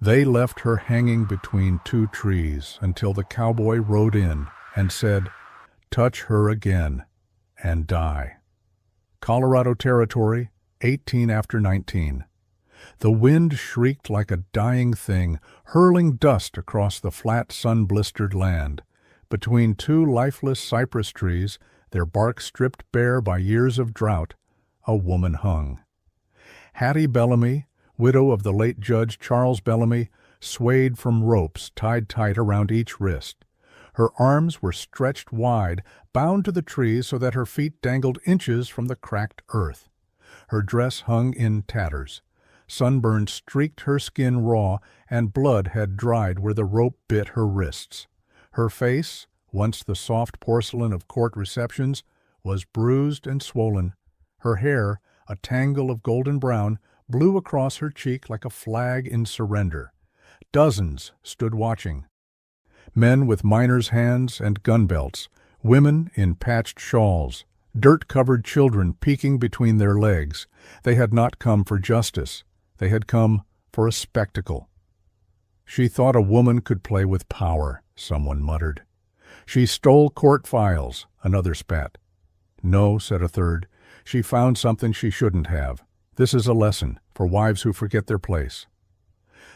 They left her hanging between two trees until the cowboy rode in and said, "Touch her again and die." Colorado Territory, 18 after 19. The wind shrieked like a dying thing, hurling dust across the flat, sun-blistered land. Between two lifeless cypress trees, their bark stripped bare by years of drought, a woman hung. Hattie Bellamy, widow of the late Judge Charles Bellamy, swayed from ropes tied tight around each wrist. Her arms were stretched wide, bound to the trees so that her feet dangled inches from the cracked earth. Her dress hung in tatters. Sunburn streaked her skin raw, and blood had dried where the rope bit her wrists. Her face, once the soft porcelain of court receptions, was bruised and swollen. Her hair, a tangle of golden brown, blew across her cheek like a flag in surrender. Dozens stood watching. Men with miners' hands and gun belts, women in patched shawls, dirt-covered children peeking between their legs. They had not come for justice. They had come for a spectacle. "She thought a woman could play with power," someone muttered. "She stole court files," another spat. "No," said a third, "she found something she shouldn't have. This is a lesson for wives who forget their place."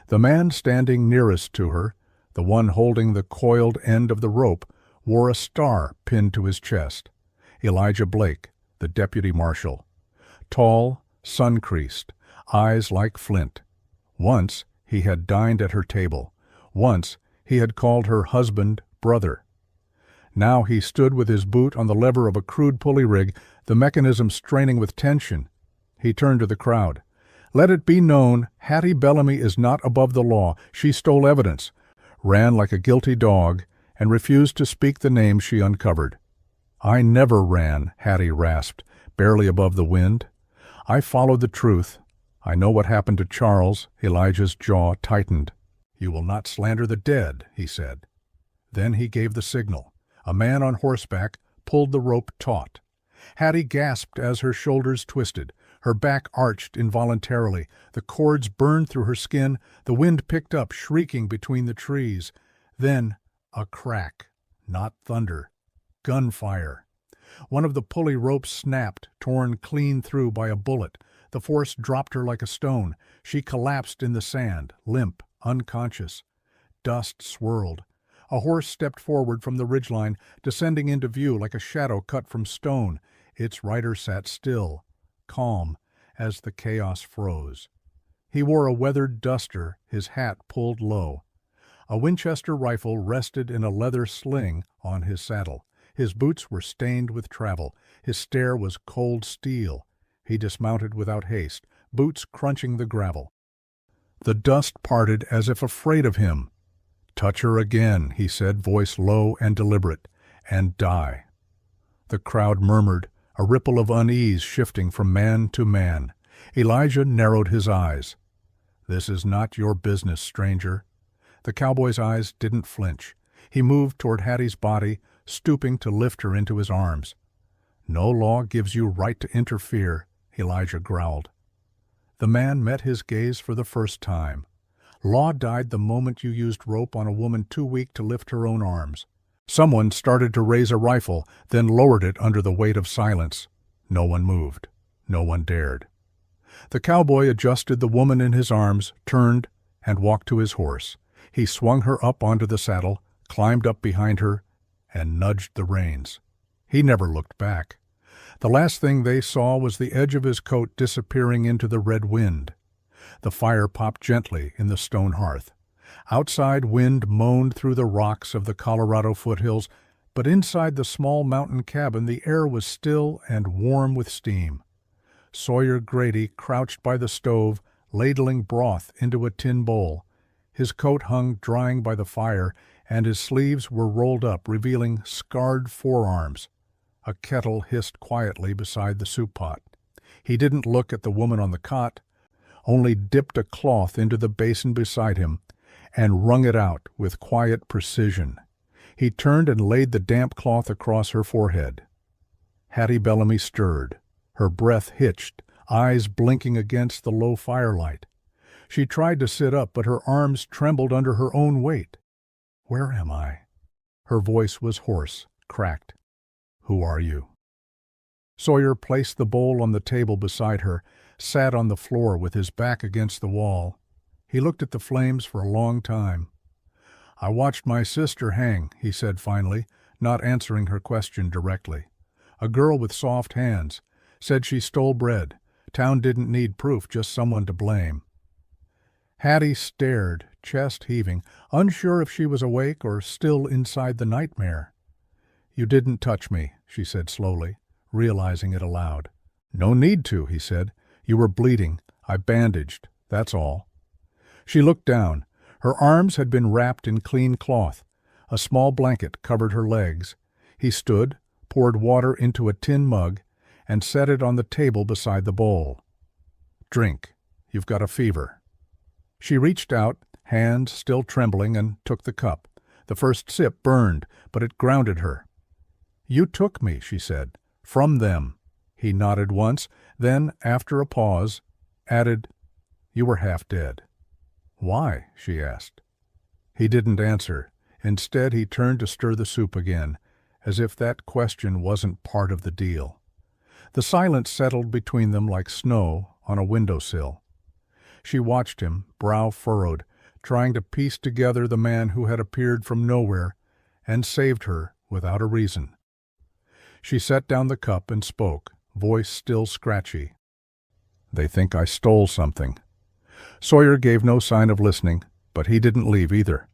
The man standing nearest to her, the one holding the coiled end of the rope, wore a star pinned to his chest. Elijah Blake, the deputy marshal. Tall, sun-creased, eyes like flint. Once he had dined at her table. Once he had called her husband brother. Now he stood with his boot on the lever of a crude pulley rig, the mechanism straining with tension. He turned to the crowd. "Let it be known, Hattie Bellamy is not above the law. She stole evidence, ran like a guilty dog, and refused to speak the name she uncovered." "I never ran," Hattie rasped, barely above the wind. "I followed the truth. I know what happened to Charles." Elijah's jaw tightened. "You will not slander the dead," he said. Then he gave the signal. A man on horseback pulled the rope taut. Hattie gasped as her shoulders twisted. Her back arched involuntarily. The cords burned through her skin. The wind picked up, shrieking between the trees. Then a crack. Not thunder. Gunfire. One of the pulley ropes snapped, torn clean through by a bullet. The force dropped her like a stone. She collapsed in the sand, limp, unconscious. Dust swirled. A horse stepped forward from the ridgeline, descending into view like a shadow cut from stone. Its rider sat still, calm, as the chaos froze. He wore a weathered duster, his hat pulled low. A Winchester rifle rested in a leather sling on his saddle. His boots were stained with travel. His stare was cold steel. He dismounted without haste, boots crunching the gravel. The dust parted as if afraid of him. "Touch her again," he said, voice low and deliberate, "and die." The crowd murmured, a ripple of unease shifting from man to man. Elijah narrowed his eyes. "This is not your business, stranger." The cowboy's eyes didn't flinch. He moved toward Hattie's body, stooping to lift her into his arms. "No law gives you right to interfere," Elijah growled. The man met his gaze for the first time. "Law died the moment you used rope on a woman too weak to lift her own arms." Someone started to raise a rifle, then lowered it under the weight of silence. No one moved. No one dared. The cowboy adjusted the woman in his arms, turned, and walked to his horse. He swung her up onto the saddle, climbed up behind her, and nudged the reins. He never looked back. The last thing they saw was the edge of his coat disappearing into the red wind. The fire popped gently in the stone hearth. Outside, wind moaned through the rocks of the Colorado foothills, but inside the small mountain cabin the air was still and warm with steam. Sawyer Grady crouched by the stove, ladling broth into a tin bowl. His coat hung drying by the fire, and his sleeves were rolled up, revealing scarred forearms. A kettle hissed quietly beside the soup pot. He didn't look at the woman on the cot, only dipped a cloth into the basin beside him and wrung it out with quiet precision. He turned and laid the damp cloth across her forehead. Hattie Bellamy stirred, her breath hitched, eyes blinking against the low firelight. She tried to sit up, but her arms trembled under her own weight. "Where am I?" Her voice was hoarse, cracked. "Who are you?" Sawyer placed the bowl on the table beside her, sat on the floor with his back against the wall. He looked at the flames for a long time. "I watched my sister hang," he said finally, not answering her question directly. "A girl with soft hands. Said she stole bread. Town didn't need proof, just someone to blame." Hattie stared, chest heaving, unsure if she was awake or still inside the nightmare. "You didn't touch me," she said slowly, realizing it aloud. "No need to," he said. "You were bleeding. I bandaged. That's all." She looked down. Her arms had been wrapped in clean cloth. A small blanket covered her legs. He stood, poured water into a tin mug, and set it on the table beside the bowl. "Drink. You've got a fever." She reached out, hands still trembling, and took the cup. The first sip burned, but it grounded her. "You took me," she said, "from them." He nodded once, then, after a pause, added, "You were half dead." "Why?" she asked. He didn't answer. Instead, he turned to stir the soup again, as if that question wasn't part of the deal. The silence settled between them like snow on a windowsill. She watched him, brow furrowed, trying to piece together the man who had appeared from nowhere and saved her without a reason. She set down the cup and spoke, voice still scratchy. "They think I stole something." Sawyer gave no sign of listening, but he didn't leave either.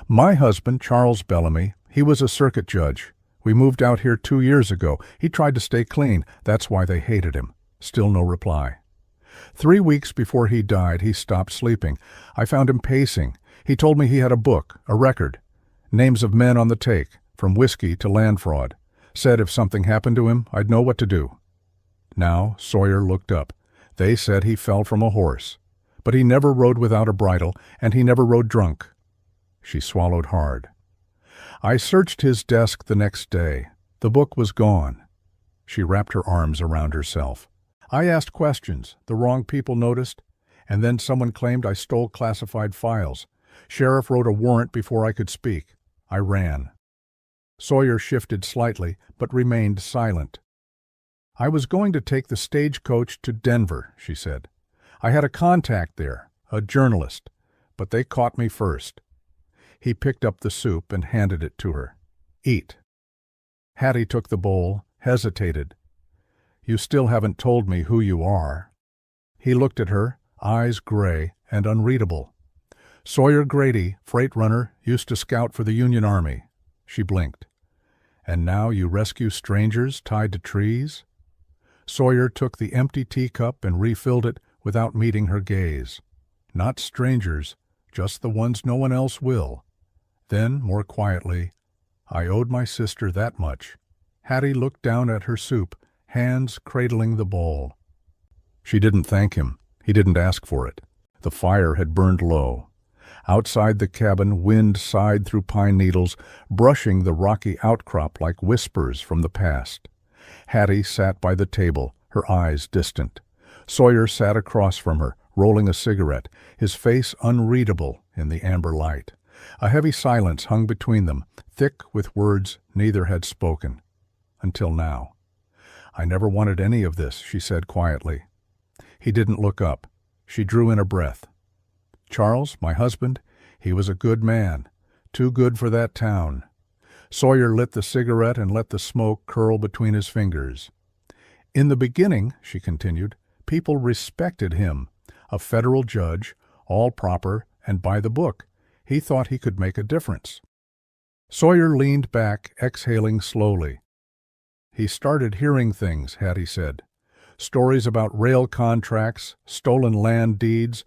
"My husband, Charles Bellamy, he was a circuit judge. We moved out here 2 years ago. He tried to stay clean. That's why they hated him." Still no reply. 3 weeks before he died, he stopped sleeping. I found him pacing. He told me he had a book, a record. Names of men on the take, from whiskey to land fraud. Said if something happened to him, I'd know what to do. Now Sawyer looked up. They said he fell from a horse. But he never rode without a bridle, and he never rode drunk. She swallowed hard. I searched his desk the next day. The book was gone. She wrapped her arms around herself. I asked questions. The wrong people noticed. And then someone claimed I stole classified files. Sheriff wrote a warrant before I could speak. I ran. Sawyer shifted slightly, but remained silent. "I was going to take the stagecoach to Denver," she said. "I had a contact there, a journalist, but they caught me first." He picked up the soup and handed it to her. "Eat." Hattie took the bowl, hesitated. "You still haven't told me who you are." He looked at her, eyes gray and unreadable. "Sawyer Grady, freight runner, used to scout for the Union Army." She blinked. "And now you rescue strangers tied to trees?" Sawyer took the empty teacup and refilled it without meeting her gaze. "Not strangers, just the ones no one else will." Then, more quietly, "I owed my sister that much." Hattie looked down at her soup, hands cradling the bowl. She didn't thank him. He didn't ask for it. The fire had burned low. Outside the cabin, wind sighed through pine needles, brushing the rocky outcrop like whispers from the past. Hattie sat by the table, her eyes distant. Sawyer sat across from her, rolling a cigarette, his face unreadable in the amber light. A heavy silence hung between them, thick with words neither had spoken. Until now. "I never wanted any of this," she said quietly. He didn't look up. She drew in a breath. "Charles, my husband, he was a good man. Too good for that town." Sawyer lit the cigarette and let the smoke curl between his fingers. "In the beginning," she continued, "people respected him. A federal judge, all proper and by the book. He thought he could make a difference." Sawyer leaned back, exhaling slowly. "He started hearing things," Hattie said. "Stories about rail contracts, stolen land deeds,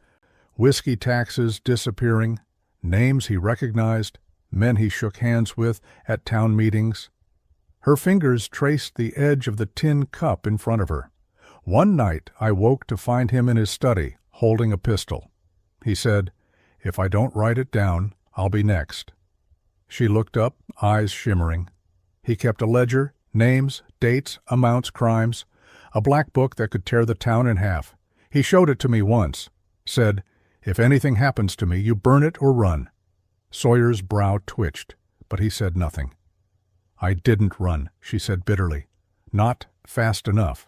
whiskey taxes disappearing, names he recognized, men he shook hands with at town meetings." Her fingers traced the edge of the tin cup in front of her. "One night I woke to find him in his study, holding a pistol. He said, 'If I don't write it down, I'll be next.'" She looked up, eyes shimmering. "He kept a ledger, names, dates, amounts, crimes, a black book that could tear the town in half. He showed it to me once. Said, If anything happens to me, you burn it or run." Sawyer's brow twitched, but he said nothing. "I didn't run," she said bitterly. "Not fast enough."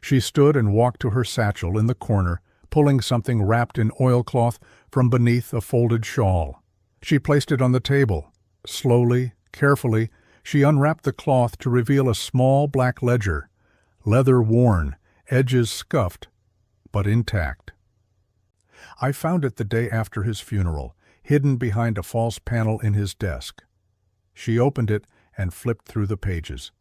She stood and walked to her satchel in the corner, pulling something wrapped in oilcloth from beneath a folded shawl. She placed it on the table. Slowly, carefully, she unwrapped the cloth to reveal a small black ledger, leather-worn, edges scuffed, but intact. "I found it the day after his funeral, hidden behind a false panel in his desk." She opened it and flipped through the pages.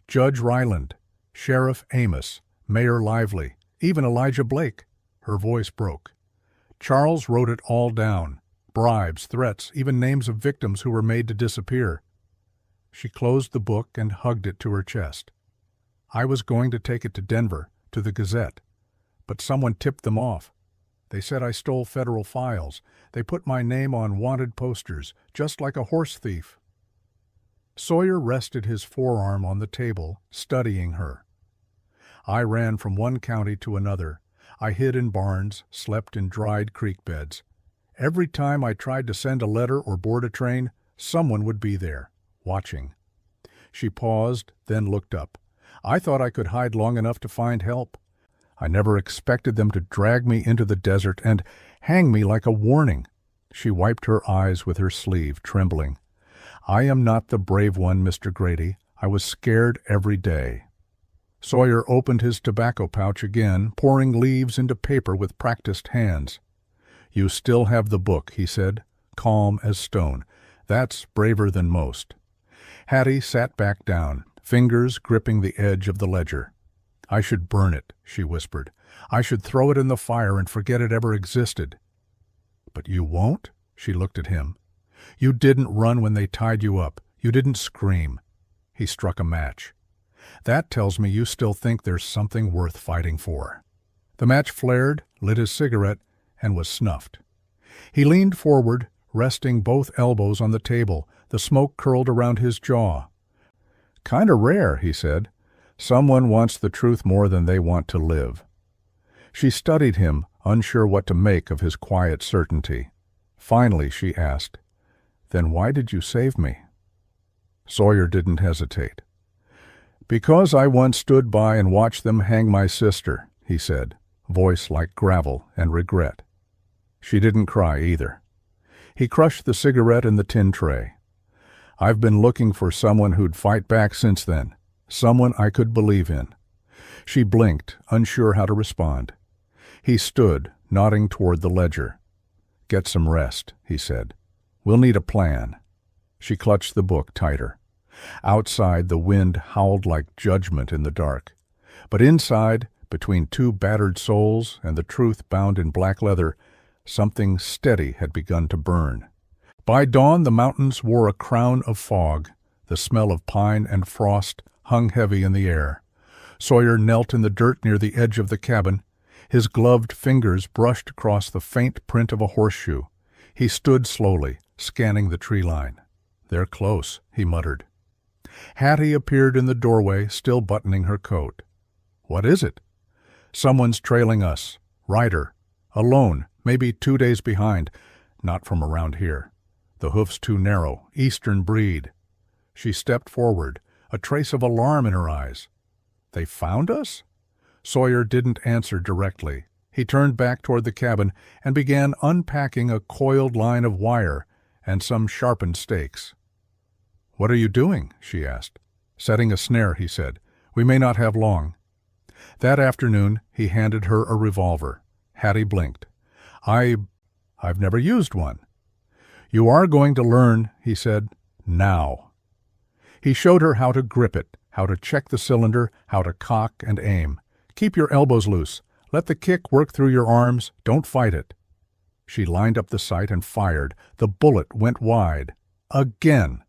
Judge Ryland, Sheriff Amos, Mayor Lively, even Elijah Blake. Her voice broke. Charles wrote it all down. Bribes, threats, even names of victims who were made to disappear. She closed the book and hugged it to her chest. "I was going to take it to Denver, to the Gazette, but someone tipped them off. They said I stole federal files. They put my name on wanted posters, just like a horse thief." Sawyer rested his forearm on the table, studying her. "I ran from one county to another. I hid in barns, slept in dried creek beds. Every time I tried to send a letter or board a train, someone would be there, watching." She paused, then looked up. "I thought I could hide long enough to find help. I never expected them to drag me into the desert and hang me like a warning." She wiped her eyes with her sleeve, trembling. "I am not the brave one, Mr. Grady. I was scared every day." Sawyer opened his tobacco pouch again, pouring leaves into paper with practiced hands. "You still have the book," he said, calm as stone. "That's braver than most." Hattie sat back down, fingers gripping the edge of the ledger. "I should burn it," she whispered. "I should throw it in the fire and forget it ever existed." "But you won't?" She looked at him. "You didn't run when they tied you up. You didn't scream." He struck a match. "That tells me you still think there's something worth fighting for." The match flared, lit his cigarette, and was snuffed. He leaned forward, resting both elbows on the table. The smoke curled around his jaw. "Kinda rare," he said. "Someone wants the truth more than they want to live." She studied him, unsure what to make of his quiet certainty. Finally, she asked, "Then why did you save me?" Sawyer didn't hesitate. "Because I once stood by and watched them hang my sister," he said, voice like gravel and regret. She didn't cry either. He crushed the cigarette in the tin tray. "I've been looking for someone who'd fight back since then, someone I could believe in." She blinked, unsure how to respond. He stood, nodding toward the ledger. "Get some rest," he said. "We'll need a plan." She clutched the book tighter. Outside, the wind howled like judgment in the dark. But inside, between two battered souls and the truth bound in black leather, something steady had begun to burn. By dawn, the mountains wore a crown of fog. The smell of pine and frost hung heavy in the air. Sawyer knelt in the dirt near the edge of the cabin. His gloved fingers brushed across the faint print of a horseshoe. He stood slowly, scanning the tree line. "They're close," he muttered. Hattie appeared in the doorway, still buttoning her coat. "What is it?" "Someone's trailing us. Rider. Alone, maybe 2 days behind. Not from around here. The hoof's too narrow, eastern breed." She stepped forward, a trace of alarm in her eyes. "They found us?" Sawyer didn't answer directly. He turned back toward the cabin and began unpacking a coiled line of wire and some sharpened stakes. "What are you doing?" she asked. "Setting a snare," he said. "We may not have long." That afternoon he handed her a revolver. Hattie blinked. I've never used one." "You are going to learn," he said. "Now." He showed her how to grip it, how to check the cylinder, how to cock and aim. "Keep your elbows loose. Let the kick work through your arms. Don't fight it." She lined up the sight and fired. The bullet went wide. Again.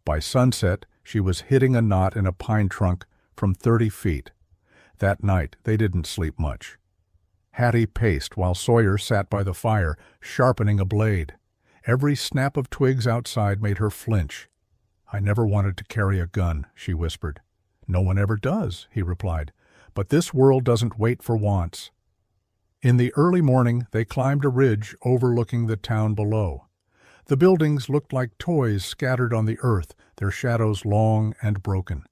By sunset, she was hitting a knot in a pine trunk from 30 feet. That night, they didn't sleep much. Hattie paced while Sawyer sat by the fire, sharpening a blade. Every snap of twigs outside made her flinch. "I never wanted to carry a gun," she whispered. "No one ever does," he replied. "But this world doesn't wait for wants." In the early morning, they climbed a ridge overlooking the town below. The buildings looked like toys scattered on the earth, their shadows long and broken.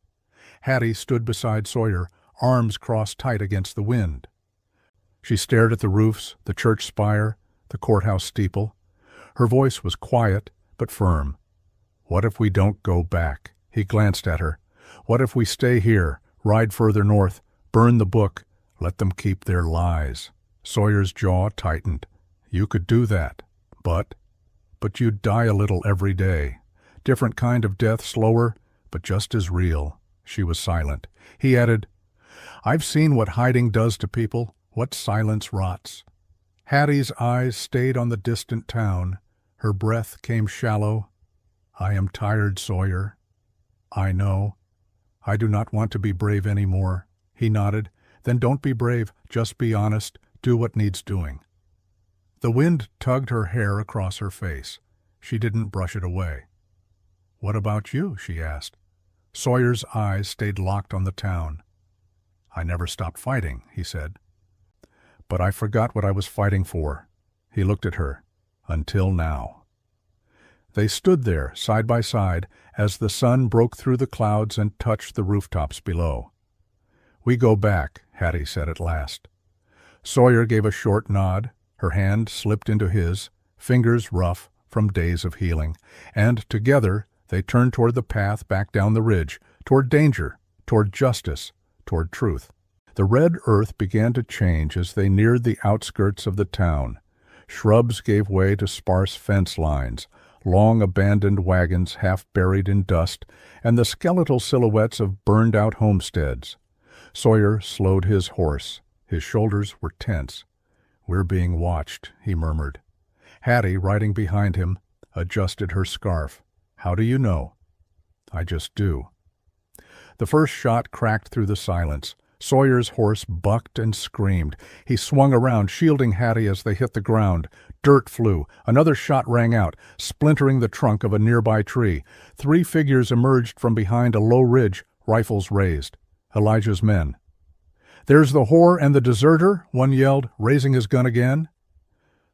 Hattie stood beside Sawyer, arms crossed tight against the wind. She stared at the roofs, the church spire, the courthouse steeple. Her voice was quiet but firm. "What if we don't go back?" He glanced at her. "What if we stay here, ride further north, burn the book, let them keep their lies?" Sawyer's jaw tightened. "You could do that, but you'd die a little every day. Different kind of death, slower, but just as real." She was silent. He added, "I've seen what hiding does to people, what silence rots." Hattie's eyes stayed on the distant town. Her breath came shallow. "I am tired, Sawyer." "I know. I do not want to be brave any more." He nodded. "Then don't be brave, just be honest. Do what needs doing." The wind tugged her hair across her face. She didn't brush it away. "What about you?" she asked. Sawyer's eyes stayed locked on the town. "I never stopped fighting," he said. "But I forgot what I was fighting for." He looked at her. "Until now." They stood there, side by side, as the sun broke through the clouds and touched the rooftops below. "We go back," Hattie said at last. Sawyer gave a short nod. Her hand slipped into his, fingers rough from days of healing, and together they turned toward the path back down the ridge, toward danger, toward justice, toward truth. The red earth began to change as they neared the outskirts of the town. Shrubs gave way to sparse fence lines, long abandoned wagons half buried in dust, and the skeletal silhouettes of burned-out homesteads. Sawyer slowed his horse. His shoulders were tense. "We're being watched," he murmured. Hattie, riding behind him, adjusted her scarf. "How do you know?" "I just do." The first shot cracked through the silence. Sawyer's horse bucked and screamed. He swung around, shielding Hattie as they hit the ground. Dirt flew. Another shot rang out, splintering the trunk of a nearby tree. 3 figures emerged from behind a low ridge, rifles raised. Elijah's men. "There's the whore and the deserter," one yelled, raising his gun again.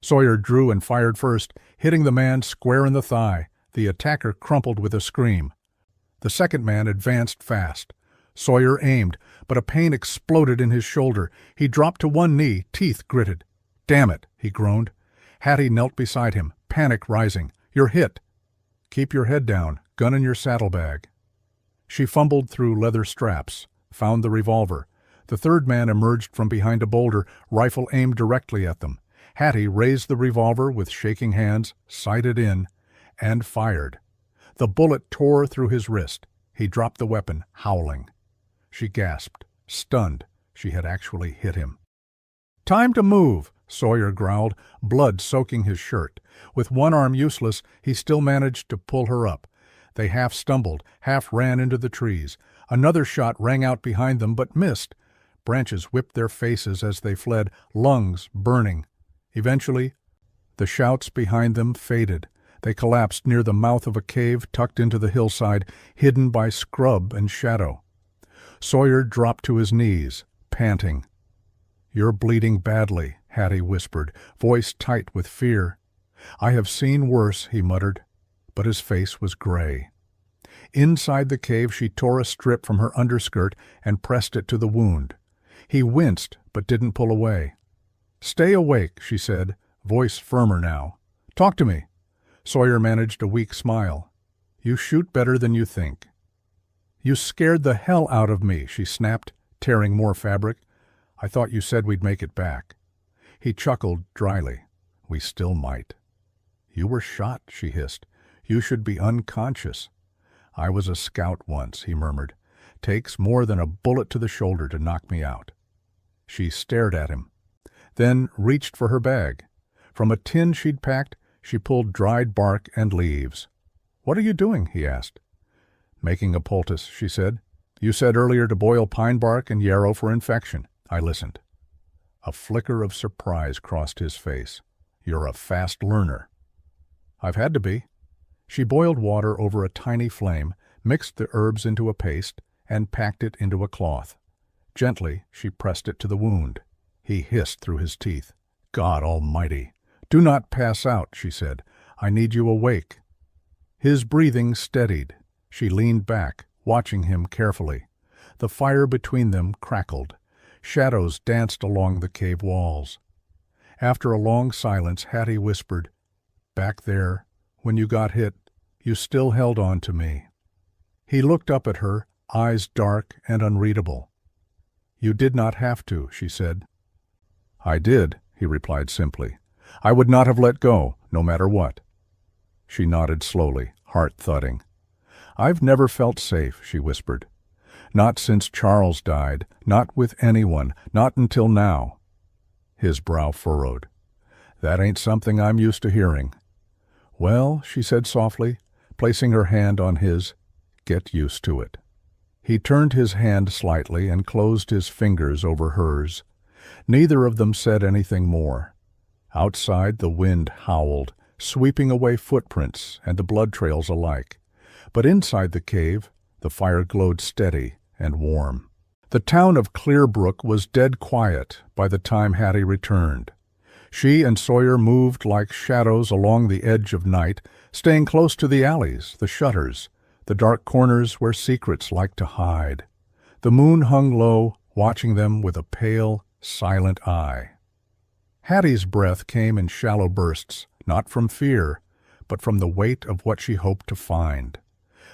Sawyer drew and fired first, hitting the man square in the thigh. The attacker crumpled with a scream. The second man advanced fast. Sawyer aimed, but a pain exploded in his shoulder. He dropped to one knee, teeth gritted. "Damn it," he groaned. Hattie knelt beside him, panic rising. "You're hit." "Keep your head down, gun in your saddlebag." She fumbled through leather straps, found the revolver. The third man emerged from behind a boulder, rifle aimed directly at them. Hattie raised the revolver with shaking hands, sighted in, and fired. The bullet tore through his wrist. He dropped the weapon, howling. She gasped, stunned. She had actually hit him. "Time to move," Sawyer growled, blood soaking his shirt. With one arm useless, he still managed to pull her up. They half stumbled, half ran into the trees. Another shot rang out behind them, but missed. Branches whipped their faces as they fled, lungs burning. Eventually, the shouts behind them faded. They collapsed near the mouth of a cave tucked into the hillside, hidden by scrub and shadow. Sawyer dropped to his knees, panting. "You're bleeding badly," Hattie whispered, voice tight with fear. "I have seen worse," he muttered, but his face was gray. Inside the cave, she tore a strip from her underskirt and pressed it to the wound. He winced, but didn't pull away. "Stay awake," she said, voice firmer now. "Talk to me." Sawyer managed a weak smile. "You shoot better than you think." "You scared the hell out of me," she snapped, tearing more fabric. "I thought you said we'd make it back." He chuckled dryly. "We still might." "You were shot," she hissed. "You should be unconscious." "I was a scout once," he murmured. "Takes more than a bullet to the shoulder to knock me out." She stared at him, then reached for her bag. From a tin she'd packed, she pulled dried bark and leaves. "What are you doing?" he asked. "Making a poultice," she said. "You said earlier to boil pine bark and yarrow for infection." I listened. A flicker of surprise crossed his face. "You're a fast learner." "I've had to be." She boiled water over a tiny flame, mixed the herbs into a paste, and packed it into a cloth. Gently, she pressed it to the wound. He hissed through his teeth. God Almighty! Do not pass out, she said. I need you awake. His breathing steadied. She leaned back, watching him carefully. The fire between them crackled. Shadows danced along the cave walls. After a long silence, Hattie whispered, "Back there, when you got hit, you still held on to me." He looked up at her, eyes dark and unreadable. "You did not have to," she said. "I did," he replied simply. "I would not have let go, no matter what." She nodded slowly, heart thudding. "I've never felt safe," she whispered. "Not since Charles died, not with anyone, not until now." His brow furrowed. "That ain't something I'm used to hearing." "Well," she said softly, placing her hand on his, "get used to it." He turned his hand slightly and closed his fingers over hers. Neither of them said anything more. Outside, the wind howled, sweeping away footprints and the blood trails alike. But inside the cave, the fire glowed steady and warm. The town of Clearbrook was dead quiet by the time Hattie returned. She and Sawyer moved like shadows along the edge of night, staying close to the alleys, the shutters, the dark corners where secrets like to hide. The moon hung low, watching them with a pale, silent eye. Hattie's breath came in shallow bursts, not from fear, but from the weight of what she hoped to find.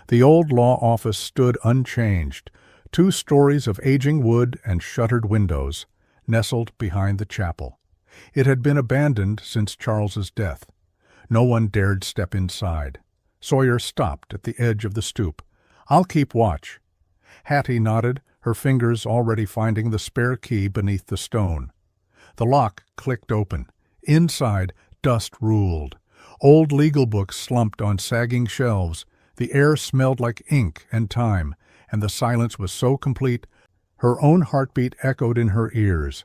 The old law office stood unchanged, 2 stories of aging wood and shuttered windows, nestled behind the chapel. It had been abandoned since Charles's death. No one dared step inside. Sawyer stopped at the edge of the stoop. "I'll keep watch." Hattie nodded, her fingers already finding the spare key beneath the stone. The lock clicked open. Inside, dust ruled. Old legal books slumped on sagging shelves. The air smelled like ink and time, and the silence was so complete, her own heartbeat echoed in her ears.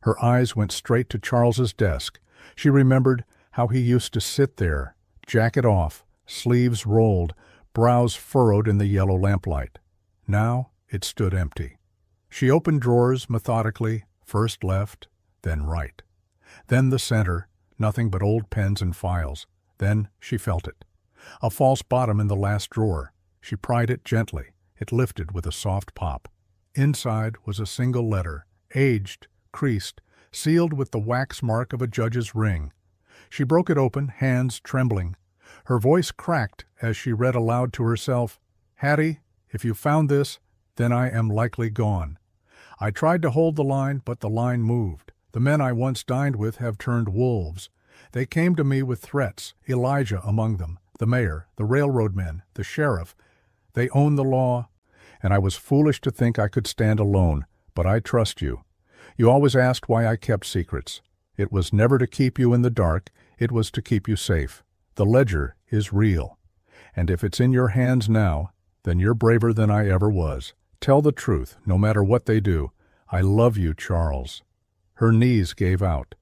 Her eyes went straight to Charles's desk. She remembered how he used to sit there, jacket off, sleeves rolled, brows furrowed in the yellow lamplight. Now it stood empty. She opened drawers methodically, first left, then right. Then the center, nothing but old pens and files. Then she felt it. A false bottom in the last drawer. She pried it gently. It lifted with a soft pop. Inside was a single letter, aged, creased, sealed with the wax mark of a judge's ring. She broke it open, hands trembling. Her voice cracked as she read aloud to herself, "Hattie, if you found this, then I am likely gone. I tried to hold the line, but the line moved. The men I once dined with have turned wolves. They came to me with threats, Elijah among them, the mayor, the railroad men, the sheriff. They own the law, and I was foolish to think I could stand alone, but I trust you. You always asked why I kept secrets. It was never to keep you in the dark, it was to keep you safe. The ledger is real. And if it's in your hands now, then you're braver than I ever was. Tell the truth, no matter what they do. I love you, Charles." Her knees gave out.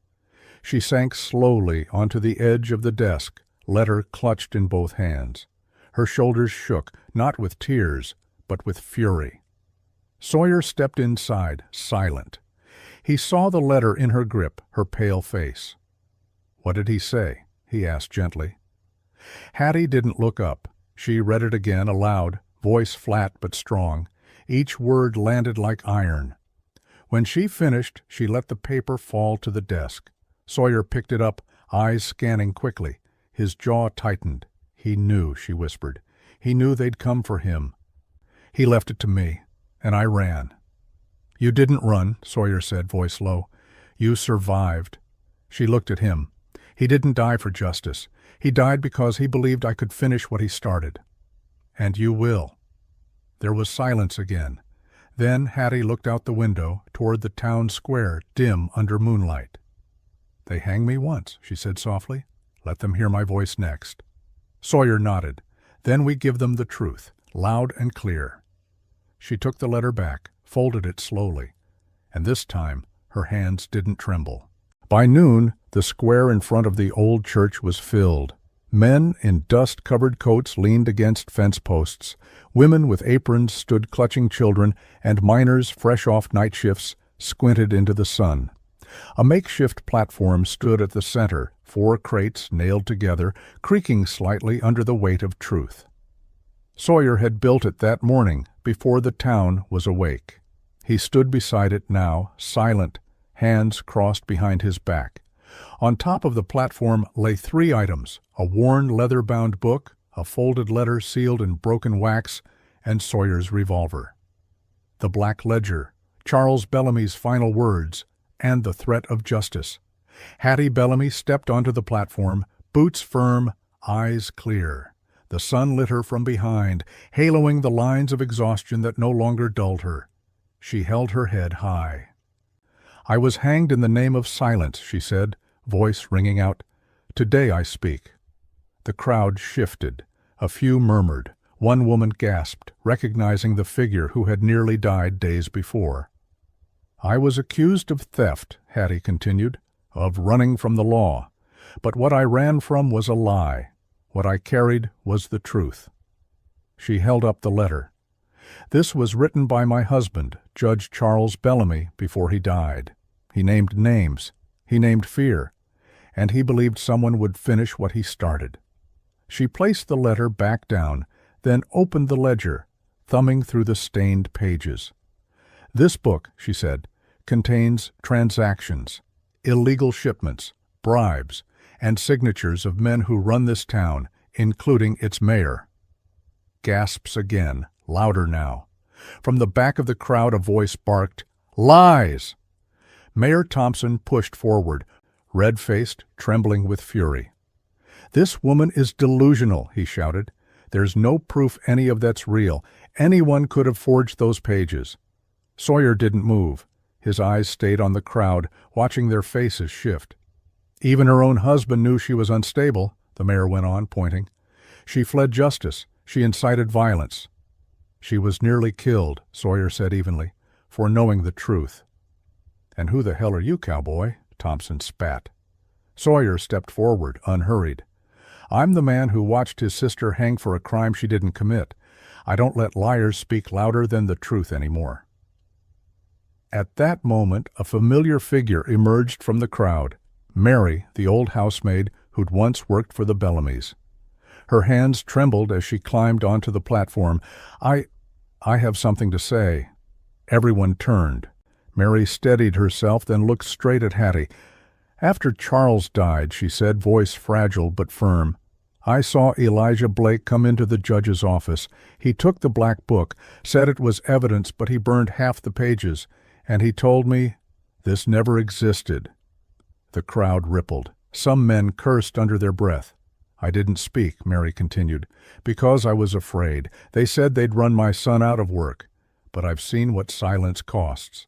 She sank slowly onto the edge of the desk, letter clutched in both hands. Her shoulders shook, not with tears, but with fury. Sawyer stepped inside, silent. He saw the letter in her grip, her pale face. "What did he say?" he asked gently. Hattie didn't look up. She read it again aloud, voice flat but strong. Each word landed like iron. When she finished, she let the paper fall to the desk. Sawyer picked it up, eyes scanning quickly. His jaw tightened. "He knew," she whispered. "He knew they'd come for him. He left it to me, and I ran." "You didn't run," Sawyer said, voice low. "You survived." She looked at him. "He didn't die for justice. He died because he believed I could finish what he started. And you will." There was silence again. Then Hattie looked out the window toward the town square, dim under moonlight. "They hang me once," she said softly. "Let them hear my voice next." Sawyer nodded. "Then we give them the truth, loud and clear." She took the letter back, folded it slowly, and this time her hands didn't tremble. By noon, the square in front of the old church was filled. Men in dust-covered coats leaned against fence posts. Women with aprons stood clutching children, and miners, fresh off night shifts, squinted into the sun. A makeshift platform stood at the center, 4 crates nailed together, creaking slightly under the weight of truth. Sawyer had built it that morning, before the town was awake. He stood beside it now, silent, hands crossed behind his back. On top of the platform lay 3 items: a worn leather-bound book, a folded letter sealed in broken wax, and Sawyer's revolver. The black ledger, Charles Bellamy's final words, and the threat of justice. Hattie Bellamy stepped onto the platform, boots firm, eyes clear. The sun lit her from behind, haloing the lines of exhaustion that no longer dulled her. She held her head high. "I was hanged in the name of silence," she said, voice ringing out. "Today I speak." The crowd shifted. A few murmured. One woman gasped, recognizing the figure who had nearly died days before. "I was accused of theft," Hattie continued, "of running from the law. But what I ran from was a lie. What I carried was the truth." She held up the letter. "This was written by my husband, Judge Charles Bellamy, before he died. He named names. He named fear. And he believed someone would finish what he started." She placed the letter back down, then opened the ledger, thumbing through the stained pages. "This book," she said, "contains transactions, illegal shipments, bribes, and signatures of men who run this town, including its mayor." Gasps again, louder now. From the back of the crowd a voice barked, "Lies!" Mayor Thompson pushed forward, red-faced, trembling with fury. "This woman is delusional," he shouted. "There's no proof any of that's real. Anyone could have forged those pages." Sawyer didn't move. His eyes stayed on the crowd, watching their faces shift. "Even her own husband knew she was unstable," the mayor went on, pointing. "She fled justice. She incited violence." "She was nearly killed," Sawyer said evenly, "for knowing the truth." "And who the hell are you, Cowboy?" Thompson spat. Sawyer stepped forward, unhurried. "I'm the man who watched his sister hang for a crime she didn't commit. I don't let liars speak louder than the truth anymore." At that moment, a familiar figure emerged from the crowd. Mary, the old housemaid who'd once worked for the Bellamys. Her hands trembled as she climbed onto the platform. I have something to say." Everyone turned. Mary steadied herself, then looked straight at Hattie. "After Charles died," she said, voice fragile but firm, "I saw Elijah Blake come into the judge's office. He took the black book, said it was evidence, but he burned half the pages, and he told me this never existed." The crowd rippled. Some men cursed under their breath. "I didn't speak," Mary continued, "because I was afraid. They said they'd run my son out of work. But I've seen what silence costs."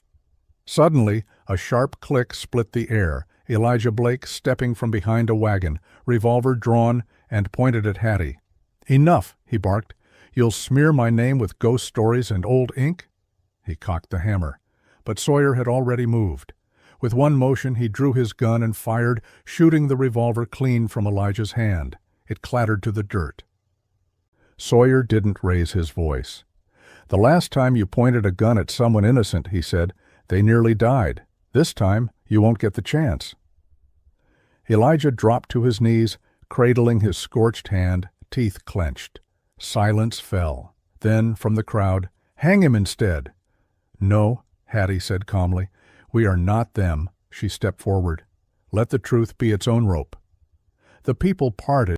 Suddenly, a sharp click split the air. Elijah Blake stepping from behind a wagon, revolver drawn, and pointed at Hattie. "Enough," he barked. "You'll smear my name with ghost stories and old ink?" He cocked the hammer. But Sawyer had already moved. With one motion he drew his gun and fired, shooting the revolver clean from Elijah's hand. It clattered to the dirt. Sawyer didn't raise his voice. "The last time you pointed a gun at someone innocent," he said, "they nearly died. This time you won't get the chance." Elijah dropped to his knees, cradling his scorched hand, teeth clenched. Silence fell. Then, from the crowd, "Hang him instead." "No," Hattie said calmly. "We are not them." She stepped forward. "Let the truth be its own rope." The people parted.